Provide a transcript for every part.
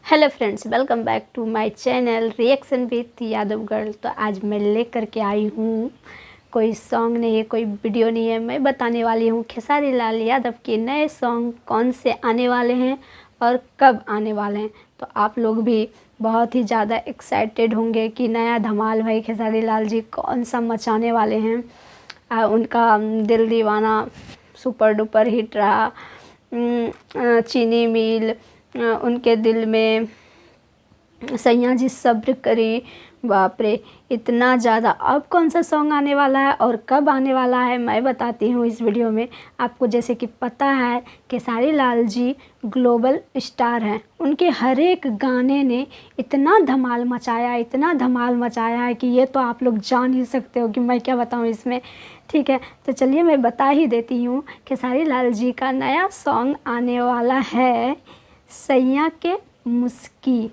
Hello friends, welcome back to my channel reaction with Yadav girl. तो आज मैं लेकर के आई हूँ, कोई सॉन्ग नहीं है, कोई वीडियो नहीं है, मैं बताने वाली हूँ खेसारी लाल यादव के नए सॉन्ग कौन से आने वाले हैं और कब आने वाले हैं। तो आप लोग भी बहुत ही ज़्यादा एक्साइटेड होंगे कि नया धमाल भाई खेसारी लाल जी कौन सा मचाने वाले हैं। उनका दिल दीवाना सुपर डुपर हिट रहा, चीनी मिल, उनके दिल में, सैया जी सब्र करी, बाप रे इतना ज़्यादा। अब कौन सा सॉन्ग आने वाला है और कब आने वाला है मैं बताती हूँ इस वीडियो में आपको। जैसे कि पता है खेसारी लाल जी ग्लोबल स्टार हैं, उनके हर एक गाने ने इतना धमाल मचाया, इतना धमाल मचाया है कि ये तो आप लोग जान ही सकते हो कि मैं क्या बताऊँ इसमें। ठीक है, तो चलिए मैं बता ही देती हूँ। खेसारी लाल जी का नया सॉन्ग आने वाला है सैया के मुस्की।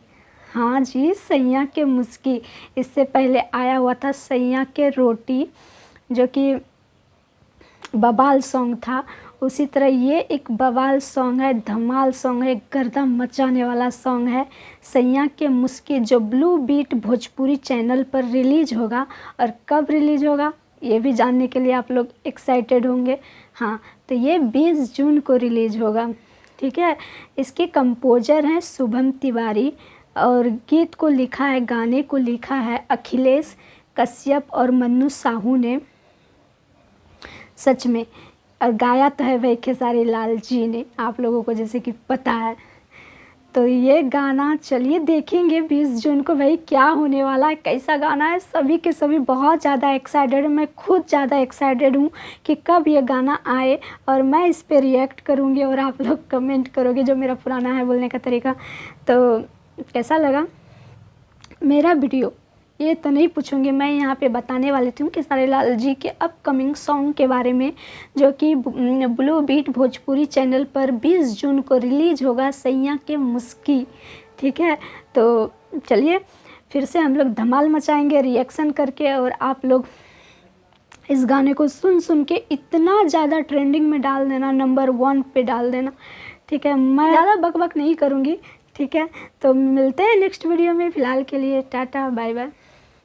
हाँ जी, सैया के मुस्की। इससे पहले आया हुआ था सैया के रोटी, जो कि बवाल सॉन्ग था। उसी तरह ये एक बवाल सॉन्ग है, धमाल सॉन्ग है, गर्दा मचाने वाला सॉन्ग है सैया के मुस्की, जो ब्लू बीट भोजपुरी चैनल पर रिलीज होगा। और कब रिलीज होगा ये भी जानने के लिए आप लोग एक्साइटेड होंगे। हाँ, तो ये 20 जून को रिलीज होगा। ठीक है, इसके कंपोजर हैं शुभम तिवारी और गीत को लिखा है, गाने को लिखा है अखिलेश कश्यप और मन्नू साहू ने। सच में, और गाया तो है भाई खेसारी लाल जी ने, आप लोगों को जैसे कि पता है। तो ये गाना चलिए देखेंगे 20 जून को भाई क्या होने वाला है, कैसा गाना है। सभी के सभी बहुत ज़्यादा एक्साइटेड, मैं खुद ज़्यादा एक्साइटेड हूँ कि कब ये गाना आए और मैं इस पे रिएक्ट करूँगी और आप लोग कमेंट करोगे, जो मेरा पुराना है बोलने का तरीका। तो कैसा लगा मेरा वीडियो ये तो नहीं पूछूंगी, मैं यहाँ पे बताने वाली थी खेसारी लाल जी के अपकमिंग सॉन्ग के बारे में, जो कि ब्लू बीट भोजपुरी चैनल पर 20 जून को रिलीज होगा, सैया के मुस्की। ठीक है, तो चलिए फिर से हम लोग धमाल मचाएंगे रिएक्शन करके, और आप लोग इस गाने को सुन के इतना ज़्यादा ट्रेंडिंग में डाल देना, नंबर 1 पे डाल देना। ठीक है, मैं ज़्यादा बक नहीं करूँगी। ठीक है, तो मिलते हैं नेक्स्ट वीडियो में। फ़िलहाल के लिए टाटा बाय बाय।